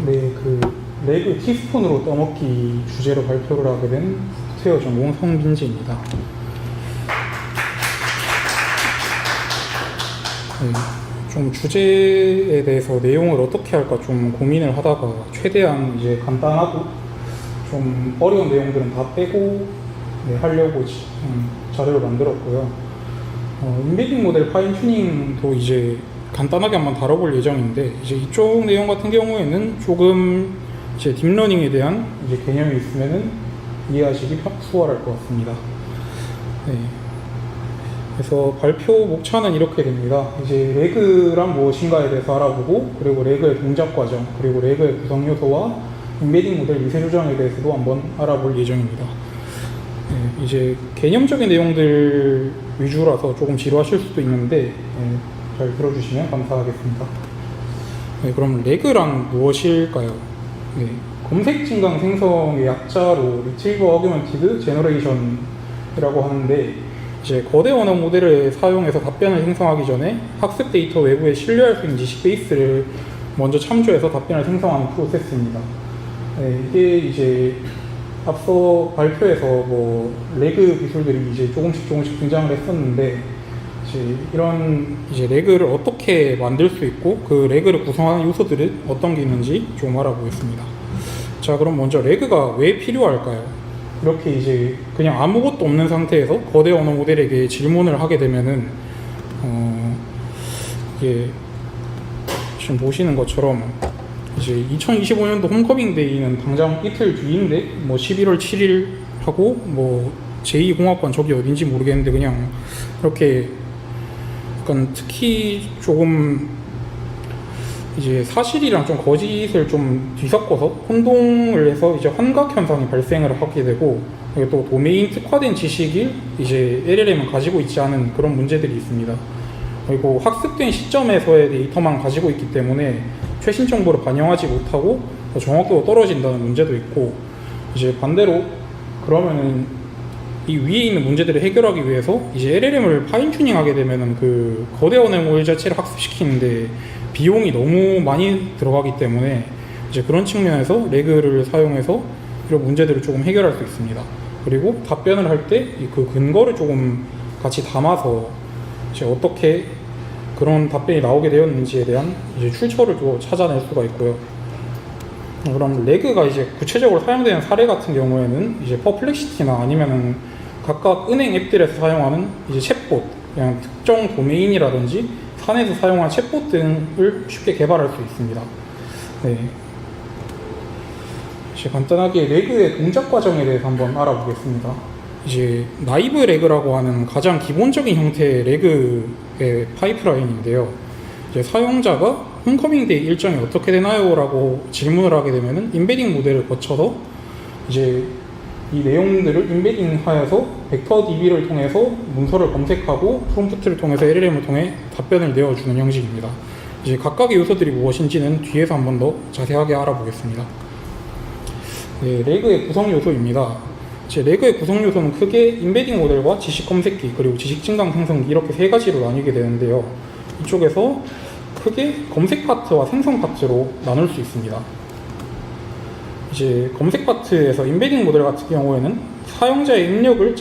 네, 그 레그 티스푼으로 떠먹기 주제로 발표를 하게 된 소프트웨어 전공 성빈지입니다. 네, 좀 주제에 대해서 내용을 어떻게 할까 좀 고민을 하다가 최대한 이제 간단하고 좀 어려운 내용들은 다 빼고 하려고 자료를 만들었고요. 인베딩 모델 파인 튜닝도 이제 간단하게 한번 다뤄볼 예정인데, 이제 이쪽 내용 같은 경우에는 조금 이제 딥러닝에 대한 이제 개념이 있으면은 이해하시기 수월할 것 같습니다. 네. 그래서 발표 목차는 이렇게 됩니다. 이제 레그란 무엇인가에 대해서 알아보고, 그리고 레그의 동작 과정, 그리고 레그의 구성 요소와 인베딩 모델 미세 조정에 대해서도 한번 알아볼 예정입니다. 네, 이제 개념적인 내용들 위주라서 조금 지루하실 수도 있는데 잘 들어주시면 감사하겠습니다. 네, 그럼 레그란 무엇일까요? 네, 검색 증강 생성의 약자로 Retrieval Augmented Generation이라고 하는데, 이제 거대 언어 모델을 사용해서 답변을 생성하기 전에 학습 데이터 외부에 신뢰할 수 있는 지식 베이스를 먼저 참조해서 답변을 생성하는 프로세스입니다. 네, 이게 이제 앞서 발표에서 뭐 레그 기술들이 이제 조금씩 등장을 했었는데, 이제 이런 이제 레그를 어떻게 만들 수 있고 그 레그를 구성하는 요소들은 어떤 게 있는지 좀 알아보겠습니다. 자, 그럼 먼저 레그가 왜 필요할까요? 이렇게 이제 그냥 아무것도 없는 상태에서 거대 언어 모델에게 질문을 하게 되면은 이게 지금 보시는 것처럼 이제 2025년도 홈커밍 데이는 당장 이틀 뒤인데 뭐 11월 7일 하고 뭐 제2공학관 저기 어딘지 모르겠는데 그냥 이렇게 약간 특히 조금 이제 사실이랑 좀 거짓을 좀 뒤섞어서 혼동을 해서 이제 환각 현상이 발생을 하게 되고, 그리고 또 도메인 특화된 지식을 이제 LLM은 가지고 있지 않은 그런 문제들이 있습니다. 그리고 학습된 시점에서의 데이터만 가지고 있기 때문에 최신 정보를 반영하지 못하고 정확도가 떨어진다는 문제도 있고, 이제 반대로 그러면은 이 위에 있는 문제들을 해결하기 위해서 이제 LLM을 파인 튜닝하게 되면은 그 거대 언어 모델 자체를 학습시키는데 비용이 너무 많이 들어가기 때문에 이제 그런 측면에서 레그를 사용해서 이런 문제들을 조금 해결할 수 있습니다. 그리고 답변을 할 때 그 근거를 조금 같이 담아서 이제 어떻게 그런 답변이 나오게 되었는지에 대한 이제 출처를 또 찾아낼 수가 있고요. 그럼 레그가 이제 구체적으로 사용되는 사례 같은 경우에는 이제 퍼플렉시티나 아니면은 각각 은행 앱들에서 사용하는 이제 챗봇, 그냥 특정 도메인이라든지 산에서 사용한 챗봇 등을 쉽게 개발할 수 있습니다. 네. 이제 간단하게 레그의 동작 과정에 대해서 한번 알아보겠습니다. 이제 나이브 레그라고 하는 가장 기본적인 형태의 레그의 파이프라인인데요. 이제 사용자가 홈커밍 데이 일정이 어떻게 되나요? 라고 질문을 하게 되면은 인베딩 모델을 거쳐서 이제 이 내용들을 인베딩하여서 벡터 DB를 통해서 문서를 검색하고 프롬프트를 통해서 LLM을 통해 답변을 내어주는 형식입니다. 이제 각각의 요소들이 무엇인지는 뒤에서 한 번 더 자세하게 알아보겠습니다. 네, 레그의 구성 요소입니다. 제 레그의 구성 요소는 크게 인베딩 모델과 지식 검색기 그리고 지식 증강 생성기 이렇게 세 가지로 나뉘게 되는데요. 이쪽에서 크게 검색 파트와 생성 파트로 나눌 수 있습니다. 이제 검색 파트에서 인베딩 모델 같은 경우에는 사용자의 입력을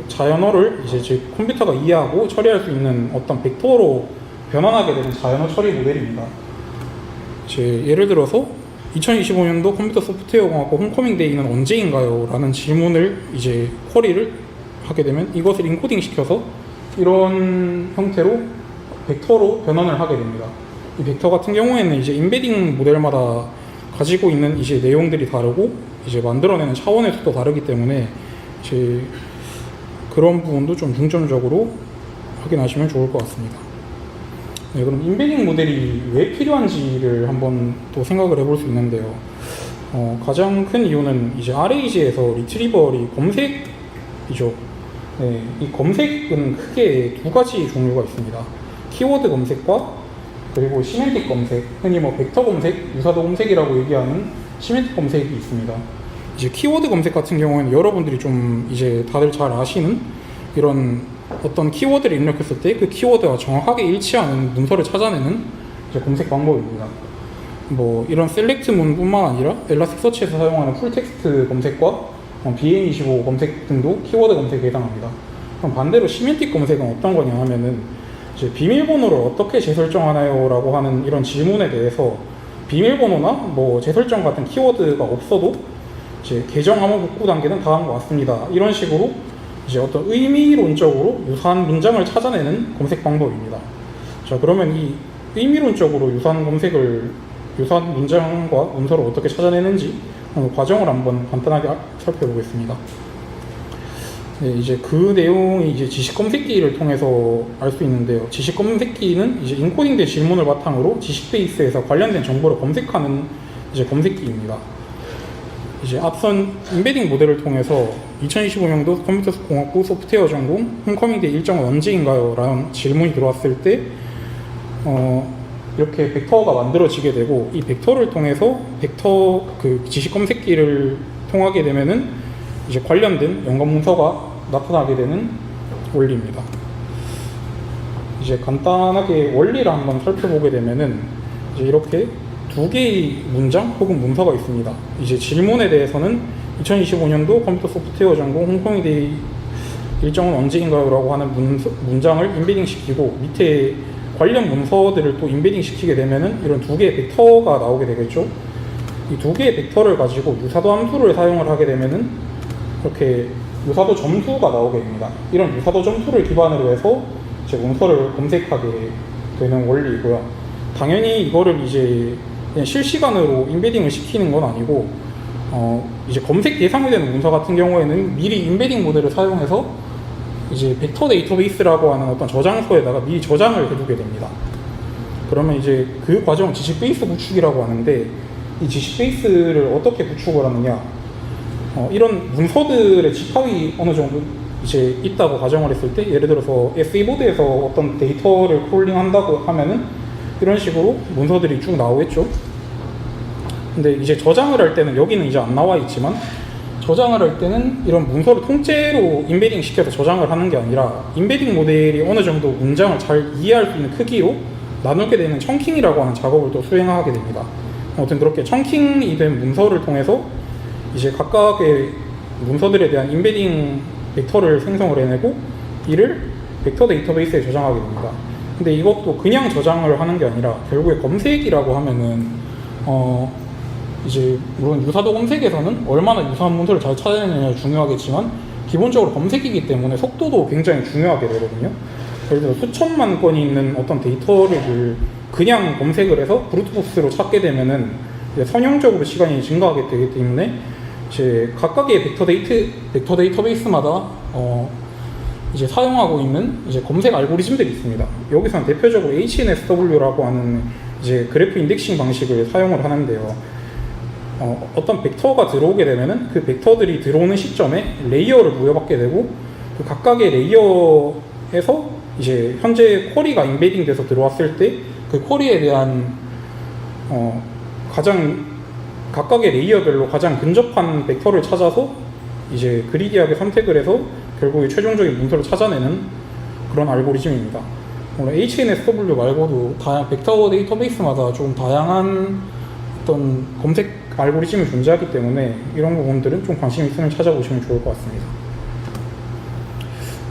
자연어를 이제 컴퓨터가 이해하고 처리할 수 있는 어떤 벡터로 변환하게 되는 자연어 처리 모델입니다. 이제 예를 들어서 2025년도 컴퓨터 소프트웨어 공학과 홈커밍 데이는 언제인가요? 라는 질문을 이제 쿼리를 하게 되면 이것을 인코딩 시켜서 이런 형태로 벡터로 변환을 하게 됩니다. 이 벡터 같은 경우에는 이제 인베딩 모델마다 가지고 있는 이제 내용들이 다르고 이제 만들어내는 차원에서도 다르기 때문에 이제 그런 부분도 좀 중점적으로 확인하시면 좋을 것 같습니다. 네, 그럼 인베딩 모델이 왜 필요한지를 한번 또 생각을 해볼 수 있는데요. 가장 큰 이유는 이제 RAG에서 리트리버리 검색이죠. 네, 이 검색은 크게 두 가지 종류가 있습니다. 키워드 검색과 그리고 시멘틱 검색, 흔히 뭐 벡터 검색, 유사도 검색이라고 얘기하는 시멘틱 검색이 있습니다. 이제 키워드 검색 같은 경우에는 여러분들이 좀 이제 다들 잘 아시는 이런 어떤 키워드를 입력했을 때 그 키워드와 정확하게 일치하는 문서를 찾아내는 이제 검색 방법입니다. 뭐 이런 셀렉트 문뿐만 아니라 엘라스틱서치에서 사용하는 풀텍스트 검색과 BM25 검색 등도 키워드 검색에 해당합니다. 그럼 반대로 시멘틱 검색은 어떤 거냐 하면은 이제 비밀번호를 어떻게 재설정하나요? 라고 하는 이런 질문에 대해서 비밀번호나 뭐 재설정 같은 키워드가 없어도 이제 계정 암호 복구 단계는 다음과 같습니다. 이런 식으로 이제 어떤 의미론적으로 유사한 문장을 찾아내는 검색 방법입니다. 자, 그러면 이 의미론적으로 유사한 유사한 문장과 문서를 어떻게 찾아내는지 과정을 한번 간단하게 살펴보겠습니다. 네, 이제 그 내용이 이제 지식 검색기를 통해서 알 수 있는데요. 지식 검색기는 이제 인코딩된 질문을 바탕으로 지식 베이스에서 관련된 정보를 검색하는 이제 검색기입니다. 이제 앞선 인베딩 모델을 통해서 2025년도 컴퓨터 공학부 소프트웨어 전공 홈커밍 일정은 언제인가요? 라는 질문이 들어왔을 때 이렇게 벡터가 만들어지게 되고, 이 벡터를 통해서 그 지식 검색기를 통하게 되면은 이제 관련된 연관 문서가 나타나게 되는 원리입니다. 이제 간단하게 원리를 한번 살펴보게 되면은 이제 이렇게 두 개의 문장 혹은 문서가 있습니다. 이제 질문에 대해서는 2025년도 컴퓨터 소프트웨어 전공 홈커밍 일정은 언제인가요? 라고 하는 문장을 인베딩 시키고, 밑에 관련 문서들을 또 인베딩 시키게 되면은 이런 두 개의 벡터가 나오게 되겠죠. 이 두 개의 벡터를 가지고 유사도 함수를 사용을 하게 되면은 이렇게 유사도 점수가 나오게 됩니다. 이런 유사도 점수를 기반으로 해서 이제 문서를 검색하게 되는 원리이고요. 당연히 이거를 이제 그냥 실시간으로 인베딩을 시키는 건 아니고, 이제 검색 대상이 되는 문서 같은 경우에는 미리 인베딩 모델을 사용해서 이제 벡터 데이터베이스라고 하는 어떤 저장소에다가 미리 저장을 해두게 됩니다. 그러면 이제 그 과정을 지식 베이스 구축이라고 하는데, 이 지식 베이스를 어떻게 구축을 하느냐, 이런 문서들의 집합이 어느 정도 이제 있다고 가정을 했을 때, 예를 들어서 SE보드에서 어떤 데이터를 크롤링 한다고 하면은 이런 식으로 문서들이 쭉 나오겠죠. 근데 이제 저장을 할 때는, 여기는 이제 안 나와 있지만 저장을 할 때는 이런 문서를 통째로 인베딩 시켜서 저장을 하는 게 아니라 인베딩 모델이 어느 정도 문장을 잘 이해할 수 있는 크기로 나누게 되는 청킹이라고 하는 작업을 또 수행하게 됩니다. 아무튼 그렇게 청킹이 된 문서를 통해서 이제 각각의 문서들에 대한 인베딩 벡터를 생성을 해내고 이를 벡터 데이터베이스에 저장하게 됩니다. 근데 이것도 그냥 저장을 하는 게 아니라 결국에 검색이라고 하면은 이제 물론 유사도 검색에서는 얼마나 유사한 문서를 잘 찾아내느냐가 중요하겠지만, 기본적으로 검색이기 때문에 속도도 굉장히 중요하게 되거든요. 예를 들어 수천만 건이 있는 어떤 데이터를 그냥 검색을 해서 브루트포스로 찾게 되면은 이제 선형적으로 시간이 증가하게 되기 때문에 이제 각각의 벡터 데이터베이스마다 이제 사용하고 있는 이제 검색 알고리즘들이 있습니다. 여기서는 대표적으로 HNSW라고 하는 이제 그래프 인덱싱 방식을 사용을 하는데요. 어떤 벡터가 들어오게 되면은 그 벡터들이 들어오는 시점에 레이어를 부여받게 되고, 그 각각의 레이어에서 이제 현재 쿼리가 인베딩 돼서 들어왔을 때 그 쿼리에 대한 가장 각각의 레이어별로 가장 근접한 벡터를 찾아서 이제 그리디하게 선택을 해서 결국에 최종적인 문서를 찾아내는 그런 알고리즘입니다. HNSW 말고도 벡터 데이터베이스마다 조금 다양한 어떤 검색 알고리즘이 존재하기 때문에 이런 부분들은 좀 관심 있으면 찾아보시면 좋을 것 같습니다.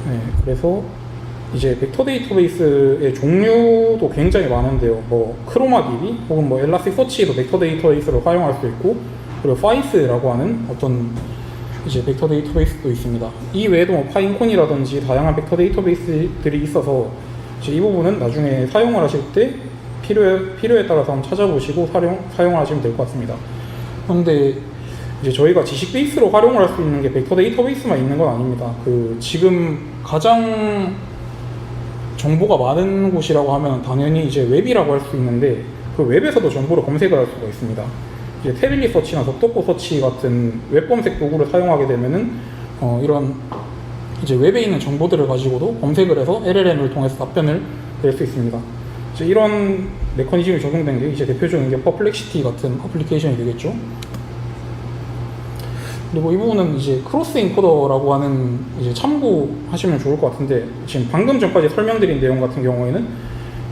네, 그래서 이제 벡터 데이터베이스의 종류도 굉장히 많은데요. 뭐 크로마DB 혹은 뭐 엘라스틱서치도 벡터 데이터베이스로 활용할 수 있고, 그리고 파이스라고 하는 어떤 이제 벡터 데이터베이스도 있습니다. 이 외에도 뭐 파인콘이라든지 다양한 벡터 데이터베이스들이 있어서 이제 이 부분은 나중에 사용을 하실 때 필요에 따라서 한번 찾아보시고 사용을 하시면 될 것 같습니다. 그런데 이제 저희가 지식 베이스로 활용을 할 수 있는 게 벡터 데이터베이스만 있는 건 아닙니다. 지금 가장 정보가 많은 곳이라고 하면 당연히 이제 웹이라고 할 수 있는데, 그 웹에서도 정보를 검색을 할 수가 있습니다. 이제 태블릿 서치나 덕덕고 서치 같은 웹 검색 도구를 사용하게 되면은 이런 이제 웹에 있는 정보들을 가지고도 검색을 해서 LLM을 통해서 답변을 낼 수 있습니다. 이제 이런 메커니즘이 적용된 게 이제 대표적인 게 퍼플렉시티 같은 어플리케이션이 되겠죠. 그리고 이 부분은 이제 크로스 인코더라고 하는 이제 참고하시면 좋을 것 같은데, 지금 방금 전까지 설명드린 내용 같은 경우에는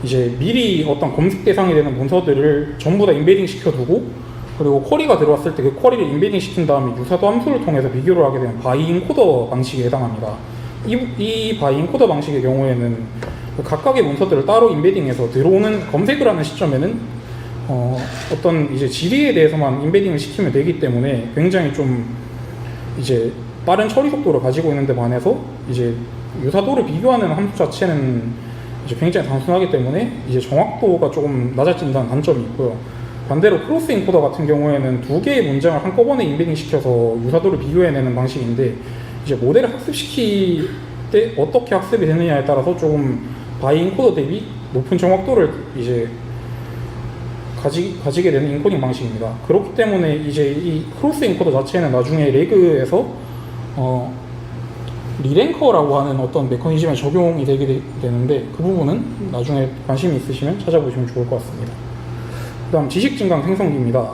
이제 미리 어떤 검색 대상이 되는 문서들을 전부 다 인베딩 시켜두고, 그리고 쿼리가 들어왔을 때 그 쿼리를 인베딩 시킨 다음에 유사도 함수를 통해서 비교를 하게 되면 바이 인코더 방식에 해당합니다. 이 바이 인코더 방식의 경우에는 그 각각의 문서들을 따로 인베딩해서 들어오는 검색을 하는 시점에는 어떤 이제 지리에 대해서만 인베딩을 시키면 되기 때문에 굉장히 좀 이제 빠른 처리 속도를 가지고 있는데 반해서 이제 유사도를 비교하는 함수 자체는 이제 굉장히 단순하기 때문에 이제 정확도가 조금 낮아진다는 단점이 있고요. 반대로 크로스 인코더 같은 경우에는 두 개의 문장을 한꺼번에 인베딩 시켜서 유사도를 비교해내는 방식인데, 이제 모델을 학습시킬 때 어떻게 학습이 되느냐에 따라서 조금 바이 인코더 대비 높은 정확도를 이제 가지게 되는 인코딩 방식입니다. 그렇기 때문에 이제 이 크로스 인코더 자체는 나중에 레그에서 리랭커라고 하는 어떤 메커니즘에 적용이 되게 되는데, 그 부분은 나중에 관심이 있으시면 찾아보시면 좋을 것 같습니다. 그 다음 지식 증강 생성기입니다.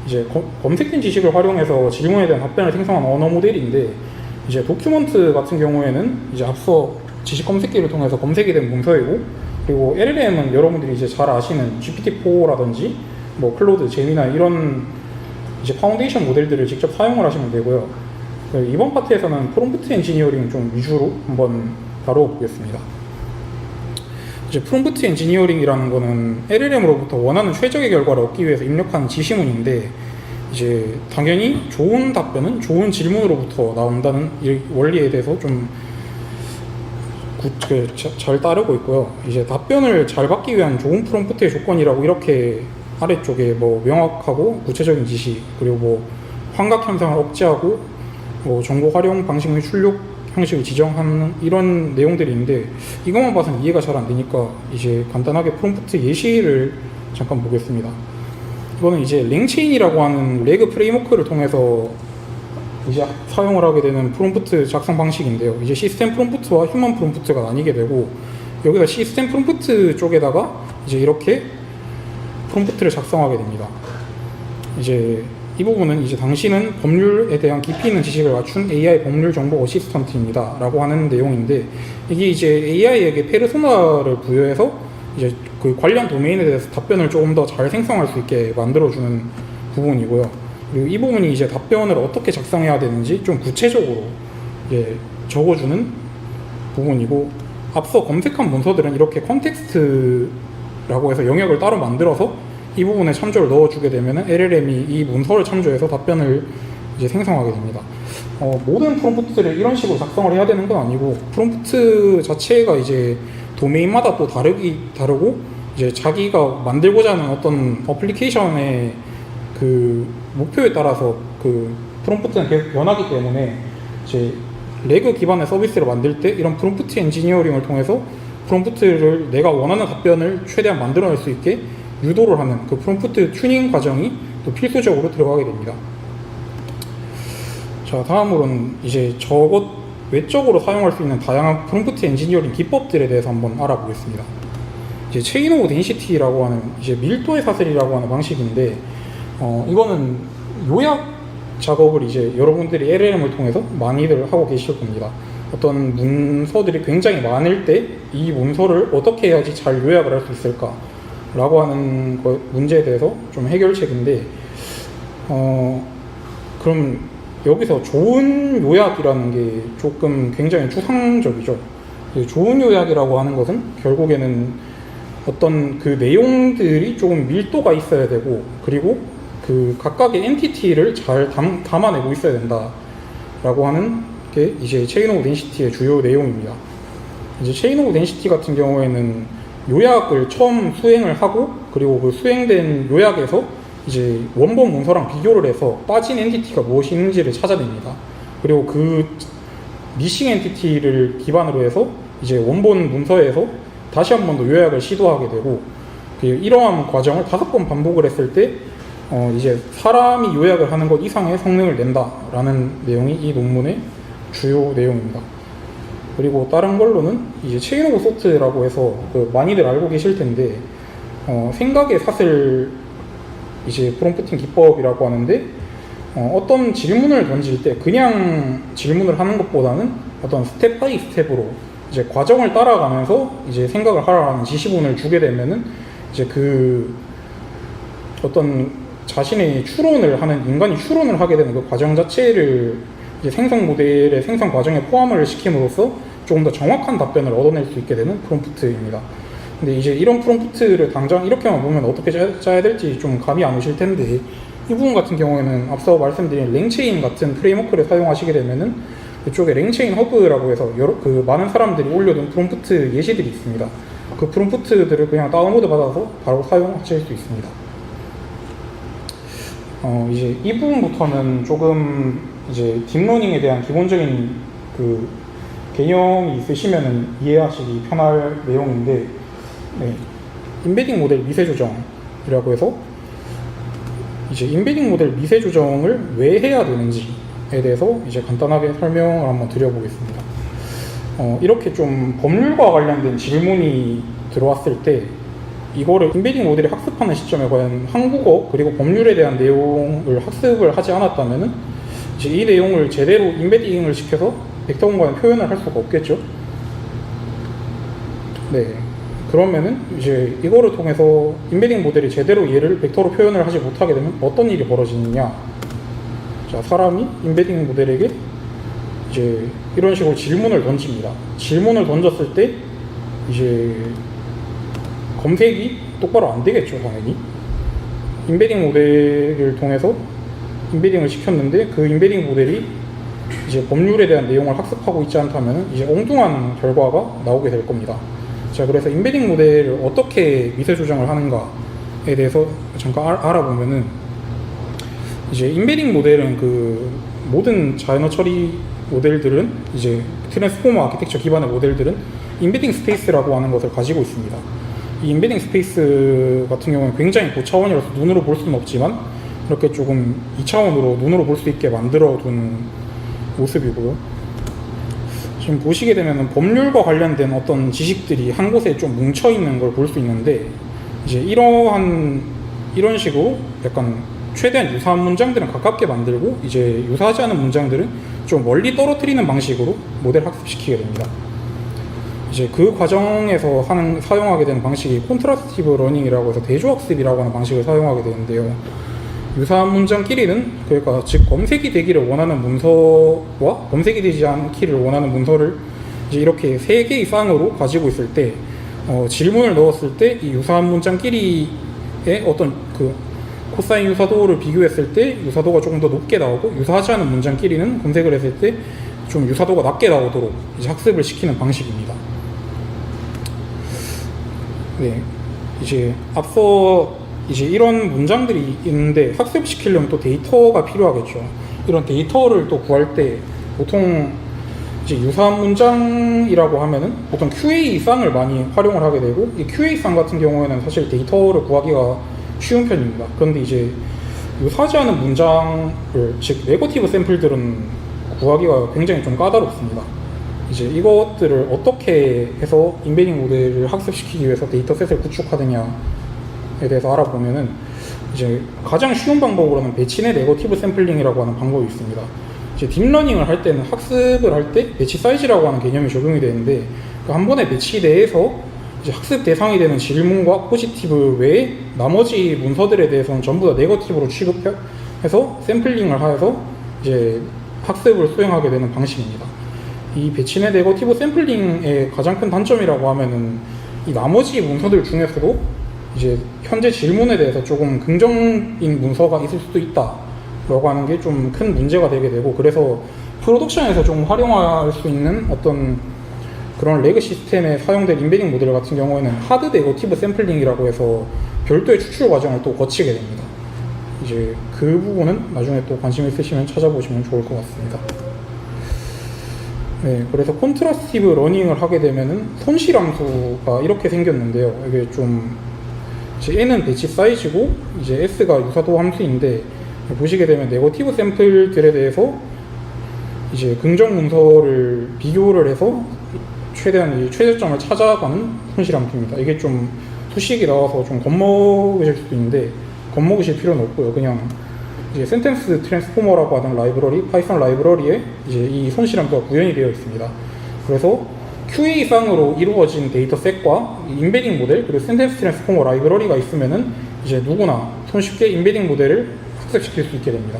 이제 검색된 지식을 활용해서 질문에 대한 답변을 생성한 언어 모델인데, 이제 도큐먼트 같은 경우에는 이제 앞서 지식 검색기를 통해서 검색이 된 문서이고, 그리고 LLM은 여러분들이 이제 잘 아시는 GPT-4라든지 뭐 클로드, 제미나 이런 이제 파운데이션 모델들을 직접 사용을 하시면 되고요. 이번 파트에서는 프롬프트 엔지니어링 좀 위주로 한번 다뤄보겠습니다. 이제 프롬프트 엔지니어링이라는 거는 LLM으로부터 원하는 최적의 결과를 얻기 위해서 입력하는 지시문인데, 이제 당연히 좋은 답변은 좋은 질문으로부터 나온다는 이 원리에 대해서 좀 잘 따르고 있고요. 이제 답변을 잘 받기 위한 좋은 프롬프트의 조건이라고 이렇게 아래쪽에 뭐 명확하고 구체적인 지시, 그리고 뭐 환각 현상을 억제하고 뭐 정보 활용 방식 및 출력 형식을 지정하는 이런 내용들이 있는데, 이것만 봐서는 이해가 잘 안 되니까 이제 간단하게 프롬프트 예시를 잠깐 보겠습니다. 이거는 이제 랭체인이라고 하는 레그 프레임워크를 통해서 이제 사용을 하게 되는 프롬프트 작성 방식인데요. 이제 시스템 프롬프트와 휴먼 프롬프트가 나뉘게 되고, 여기서 시스템 프롬프트 쪽에다가 이제 이렇게 프롬프트를 작성하게 됩니다. 이제 이 부분은 이제 당신은 법률에 대한 깊이 있는 지식을 갖춘 AI 법률 정보 어시스턴트입니다 라고 하는 내용인데, 이게 이제 AI에게 페르소나를 부여해서 이제 그 관련 도메인에 대해서 답변을 조금 더 잘 생성할 수 있게 만들어주는 부분이고요. 그리고 이 부분이 이제 답변을 어떻게 작성해야 되는지 좀 구체적으로 이제 적어주는 부분이고, 앞서 검색한 문서들은 이렇게 컨텍스트라고 해서 영역을 따로 만들어서 이 부분에 참조를 넣어주게 되면 LLM이 이 문서를 참조해서 답변을 이제 생성하게 됩니다. 모든 프롬프트를 이런 식으로 작성을 해야 되는 건 아니고, 프롬프트 자체가 이제 도메인마다 또 다르고, 이제 자기가 만들고자 하는 어떤 어플리케이션의 그 목표에 따라서 그 프롬프트는 계속 변하기 때문에, 이제 레그 기반의 서비스를 만들 때 이런 프롬프트 엔지니어링을 통해서 프롬프트를 내가 원하는 답변을 최대한 만들어낼 수 있게 유도를 하는 그 프롬프트 튜닝 과정이 또 필수적으로 들어가게 됩니다. 자, 다음으로는 이제 외적으로 사용할 수 있는 다양한 프롬프트 엔지니어링 기법들에 대해서 한번 알아보겠습니다. 이제 체인 오브 덴시티라고 하는 이제 밀도의 사슬이라고 하는 방식인데, 이거는 요약 작업을 이제 여러분들이 LLM을 통해서 많이들 하고 계실 겁니다. 어떤 문서들이 굉장히 많을 때 이 문서를 어떻게 해야지 잘 요약을 할 수 있을까 라고 하는 문제에 대해서 좀 해결책인데, 그럼 여기서 좋은 요약이라는 게 조금 굉장히 추상적이죠. 좋은 요약이라고 하는 것은 결국에는 어떤 그 내용들이 조금 밀도가 있어야 되고, 그리고 그 각각의 엔티티를 잘 담아내고 있어야 된다 라고 하는 게 이제 체인 오브 덴시티의 주요 내용입니다. 이제 체인 오브 덴시티 같은 경우에는 요약을 처음 수행을 하고, 그리고 그 수행된 요약에서 이제 원본 문서랑 비교를 해서 빠진 엔티티가 무엇이 있는지를 찾아냅니다. 그리고 그 미싱 엔티티를 기반으로 해서 이제 원본 문서에서 다시 한 번 더 요약을 시도하게 되고, 이러한 과정을 5번 반복을 했을 때 이제 사람이 요약을 하는 것 이상의 성능을 낸다라는 내용이 이 논문의 주요 내용입니다. 그리고 다른 걸로는 이제 체인 오브 소트라고 해서 많이들 알고 계실 텐데, 생각의 사슬 이제 프롬프팅 기법이라고 하는데, 어떤 질문을 던질 때 그냥 질문을 하는 것보다는 어떤 스텝 바이 스텝으로 이제 과정을 따라가면서 이제 생각을 하라는 지시본을 주게 되면은 이제 그 어떤 자신의 추론을 하는 인간이 추론을 하게 되는 그 과정 자체를 이제 생성 모델의 생성 과정에 포함을 시킴으로써 조금 더 정확한 답변을 얻어낼 수 있게 되는 프롬프트입니다. 근데 이제 이런 프롬프트를 당장 이렇게만 보면 어떻게 짜야 될지 좀 감이 안 오실 텐데, 이 부분 같은 경우에는 앞서 말씀드린 랭체인 같은 프레임워크를 사용하시게 되면은 이쪽에 랭체인 허브라고 해서 그 많은 사람들이 올려둔 프롬프트 예시들이 있습니다. 그 프롬프트들을 그냥 다운로드 받아서 바로 사용하실 수 있습니다. 이제 이 부분부터는 조금 이제 딥러닝에 대한 기본적인 그 개념이 있으시면 이해하시기 편할 내용인데, 네, 임베딩 모델 미세 조정이라고 해서 이제 임베딩 모델 미세 조정을 왜 해야 되는지에 대해서 이제 간단하게 설명을 한번 드려보겠습니다. 이렇게 좀 법률과 관련된 질문이 들어왔을 때 이거를 임베딩 모델이 학습하는 시점에 과연 한국어 그리고 법률에 대한 내용을 학습을 하지 않았다면은 이제 이 내용을 제대로 임베딩을 시켜서 벡터 공간에 표현을 할 수가 없겠죠. 네. 그러면은 이제 이거를 통해서 임베딩 모델이 제대로 얘를 벡터로 표현을 하지 못하게 되면 어떤 일이 벌어지느냐. 자, 사람이 임베딩 모델에게 이제 이런 식으로 질문을 던집니다. 질문을 던졌을 때 이제 검색이 똑바로 안 되겠죠, 당연히. 임베딩 모델을 통해서 임베딩을 시켰는데 그 임베딩 모델이 이제 법률에 대한 내용을 학습하고 있지 않다면 이제 엉뚱한 결과가 나오게 될 겁니다. 자, 그래서 임베딩 모델을 어떻게 미세 조정을 하는가에 대해서 잠깐 알아보면은 이제 임베딩 모델은 그 모든 자연어 처리 모델들은 이제 트랜스포머 아키텍처 기반의 모델들은 임베딩 스페이스라고 하는 것을 가지고 있습니다. 이 임베딩 스페이스 같은 경우는 굉장히 고차원이라서 눈으로 볼 수는 없지만 이렇게 조금 2차원으로 눈으로 볼 수 있게 만들어 둔 모습이고요. 지금 보시게 되면 법률과 관련된 어떤 지식들이 한 곳에 좀 뭉쳐 있는 걸 볼 수 있는데, 이제 이런 식으로 약간 최대한 유사한 문장들은 가깝게 만들고 이제 유사하지 않은 문장들은 좀 멀리 떨어뜨리는 방식으로 모델 학습시키게 됩니다. 이제 그 과정에서 사용하게 되는 방식이 콘트라스티브 러닝이라고 해서 대조학습이라고 하는 방식을 사용하게 되는데요. 유사한 문장끼리는, 그러니까 즉 검색이 되기를 원하는 문서와 검색이 되지 않기를 원하는 문서를 이제 이렇게 세 개의 쌍으로 가지고 있을 때 질문을 넣었을 때 이 유사한 문장끼리의 어떤 그 코사인 유사도를 비교했을 때 유사도가 조금 더 높게 나오고, 유사하지 않은 문장끼리는 검색을 했을 때 좀 유사도가 낮게 나오도록 이제 학습을 시키는 방식입니다. 네, 이제 앞서 이제 이런 문장들이 있는데 학습시키려면 또 데이터가 필요하겠죠. 이런 데이터를 또 구할 때 보통 이제 유사한 문장이라고 하면은 보통 QA 쌍을 많이 활용을 하게 되고, 이 QA 쌍 같은 경우에는 사실 데이터를 구하기가 쉬운 편입니다. 그런데 이제 유사하지 않은 문장을, 즉 네거티브 샘플들은 구하기가 굉장히 좀 까다롭습니다. 이제 이것들을 어떻게 해서 임베딩 모델을 학습시키기 위해서 데이터셋을 구축하느냐에 대해서 알아보면은 이제 가장 쉬운 방법으로는 배치 내 네거티브 샘플링이라고 하는 방법이 있습니다. 이제 딥러닝을 할 때는 학습을 할 때 배치 사이즈라고 하는 개념이 적용이 되는데, 그 한 번의 배치 내에서 이제 학습 대상이 되는 질문과 포지티브 외에 나머지 문서들에 대해서는 전부 다 네거티브로 취급해서 샘플링을 해서 이제 학습을 수행하게 되는 방식입니다. 이 배치 내 네거티브 샘플링의 가장 큰 단점이라고 하면은 이 나머지 문서들 중에서도 이제 현재 질문에 대해서 조금 긍정인 문서가 있을 수도 있다라고 하는 게 좀 큰 문제가 되게 되고, 그래서 프로덕션에서 좀 활용할 수 있는 어떤 그런 레그 시스템에 사용된 임베딩 모델 같은 경우에는 하드 네거티브 샘플링이라고 해서 별도의 추출 과정을 또 거치게 됩니다. 이제 그 부분은 나중에 또 관심 있으시면 찾아보시면 좋을 것 같습니다. 네, 그래서 콘트라스티브 러닝을 하게 되면은 손실 함수가 이렇게 생겼는데요. 이게 좀 이제 N은 배치 사이즈고 이제 S가 유사도 함수인데, 보시게 되면 네거티브 샘플들에 대해서 이제 긍정 문서를 비교를 해서 최대한 이 최저점을 찾아가는 손실 함수입니다. 이게 좀 수식이 나와서 좀 겁먹으실 수도 있는데 겁먹으실 필요는 없고요. 그냥 이제 센텐스 트랜스포머라고 하는 라이브러리, 파이썬 라이브러리에 이제 이 손실 함수가 구현이 되어 있습니다. 그래서 QA상으로 이루어진 데이터셋과 인베딩 모델 그리고 센텐스 트랜스포머 라이브러리가 있으면은 이제 누구나 손쉽게 인베딩 모델을 학습시킬 수 있게 됩니다.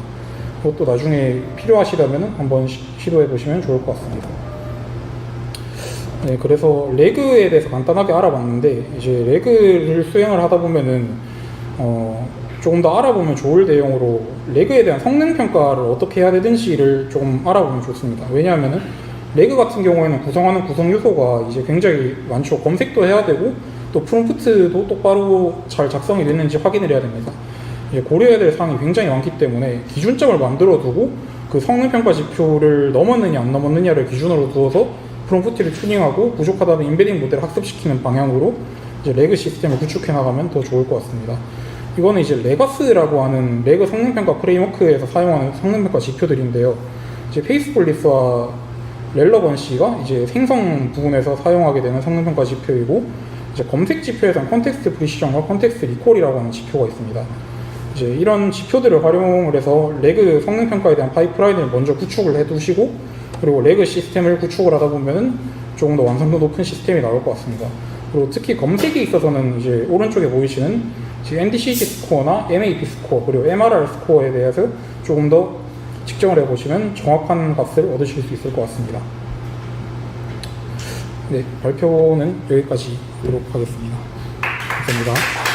그것도 나중에 필요하시다면 한번 시도해 보시면 좋을 것 같습니다. 네, 그래서 레그에 대해서 간단하게 알아봤는데 이제 레그를 수행을 하다 보면은 조금 더 알아보면 좋을 내용으로 레그에 대한 성능 평가를 어떻게 해야 되는지를 조금 알아보면 좋습니다. 왜냐하면은 레그 같은 경우에는 구성하는 구성 요소가 이제 굉장히 많죠. 검색도 해야 되고 또 프롬프트도 똑바로 잘 작성이 됐는지 확인을 해야 됩니다. 이제 고려해야 될 사항이 굉장히 많기 때문에 기준점을 만들어 두고 그 성능 평가 지표를 넘었느냐 안 넘었느냐를 기준으로 두어서 프롬프트를 튜닝하고 부족하다면 인베딩 모델을 학습시키는 방향으로 이제 레그 시스템을 구축해 나가면 더 좋을 것 같습니다. 이거는 이제 레거스라고 하는 레그 성능평가 프레임워크에서 사용하는 성능평가 지표들인데요. 이제 페이스폴리스와 렐러번시가 이제 생성 부분에서 사용하게 되는 성능평가 지표이고, 이제 검색 지표에서는 컨텍스트 프리시전과 컨텍스트 리콜이라고 하는 지표가 있습니다. 이제 이런 지표들을 활용을 해서 레그 성능평가에 대한 파이프라인을 먼저 구축을 해 두시고, 그리고 레그 시스템을 구축을 하다 보면은 조금 더 완성도 높은 시스템이 나올 것 같습니다. 그리고 특히 검색에 있어서는 이제 오른쪽에 보이시는 NDCG 스코어나 MAP 스코어 그리고 MRR 스코어에 대해서 조금 더 측정을 해보시면 정확한 값을 얻으실 수 있을 것 같습니다. 네, 발표는 여기까지 하도록 하겠습니다. 감사합니다.